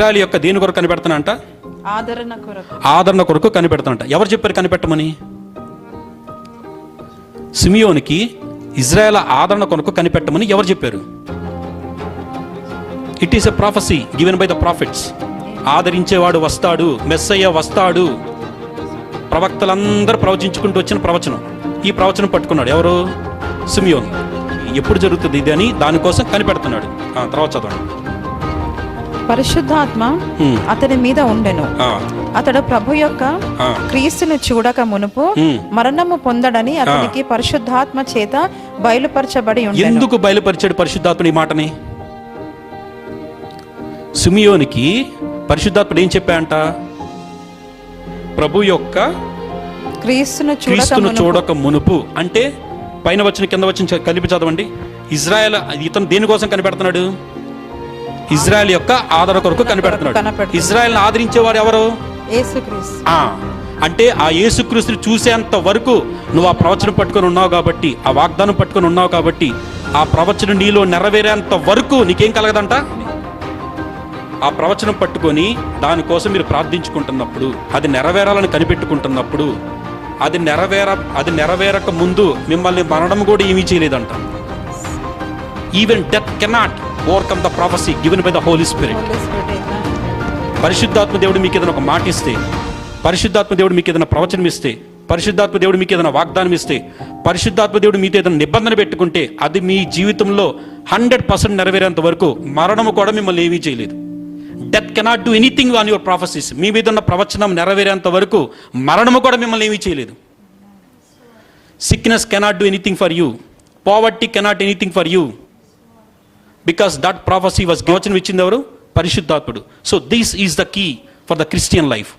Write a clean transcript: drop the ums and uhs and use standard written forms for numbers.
Israel యొక్క దేని కొరకు కనిపెడతానంట? ఆదరణ కొరకు కనిపెడతానంట. ఎవరు చెప్పారు కనిపెట్టమని? సిమియోనికి ఇజ్రాయెల్ ఆదరణ కొరకు కనిపెట్టమని ఎవరు చెప్పారు? It is a prophecy given by the prophets. ఆదరించేవాడు వస్తాడు, మెస్సయ్య వస్తాడు. ప్రవక్తలందరూ ప్రవచించుకుంటూ వచ్చిన ప్రవచనం. ఈ ప్రవచనం పట్టుకున్నాడు ఎవరు? సిమియోన్. ఎప్పుడు జరుగుతుంది ఇది అని దానికోసం కనిపెడుతున్నాడు. తర్వాత చదవండి. పరిశుద్ధాత్మ అతని మీద ఉండెను. అతడు ప్రభు యొక్క క్రీస్తును చూడక మునుపు మరణము పొందడని అతనికి పరిశుద్ధాత్మ చేత బయలుపరచబడి ఉండెను. ఎందుకు బయలుపరిచాడు పరిశుద్ధాత్మ ఈ మాటని? సిమియోనికి పరిశుద్ధాత్ముడు ఏం చెప్పాయంట? ప్రభు యొక్క క్రీస్తును చూడక మునుపు అంటే పైన వచ్చిన కింద వచ్చిన కలిపి చదవండి. ఇజ్రాయెల్ ఇతను దేనికోసం కనిపెడుతున్నాడు? ఇజ్రాయెల్ యొక్క ఆదరణ కొరకు కనిపెడుతున్నాడు. ఇజ్రాయెల్ ఆదరించేవారు ఎవరు? అంటే ఆ యేసుక్రీస్తుని చూసేంత వరకు నువ్వు ఆ ప్రవచనం పట్టుకొని ఉన్నావు కాబట్టి, ఆ వాగ్దానం పట్టుకొని ఉన్నావు కాబట్టి, ఆ ప్రవచనం నీలో నెరవేరేంత వరకు నీకేం కలగదంట? ఆ ప్రవచనం పట్టుకొని దానికోసం మీరు ప్రార్థించుకుంటున్నప్పుడు, అది నెరవేరాలని కనిపెట్టుకుంటున్నప్పుడు, అది నెరవేరక ముందు మిమ్మల్ని మరణం కూడా ఏమీ చేయలేదంట. Even death cannot overcome the prophecy given by the Holy Spirit. పరిశుద్ధాత్మ దేవుడు మీకు ఏదైనా ఒక మాట ఇస్తే, పరిశుద్ధాత్మ దేవుడు మీకు ఏదైనా ప్రవచనం ఇస్తే, పరిశుద్ధాత్మ దేవుడు మీకు ఏదైనా వాగ్దానం ఇస్తే, పరిశుద్ధాత్మ దేవుడు మీతో ఏదైనా నిబంధన పెట్టుకుంటే, అది మీ జీవితంలో 100% నెరవేరేంత వరకు మరణము కూడా మిమ్మల్ని ఏమీ చేయలేదు. Death cannot do anything on your prophecies. మీ మీద ఉన్న ప్రవచనం నెరవేరేంత వరకు మరణము కూడా మిమ్మల్ని ఏమీ చేయలేదు. Sickness cannot do anything for you. Poverty cannot anything for you. Because that prophecy was given ఇచ్చింది ఎవరు? పరిశుద్ధాత్ముడు. So this is the key for the Christian life.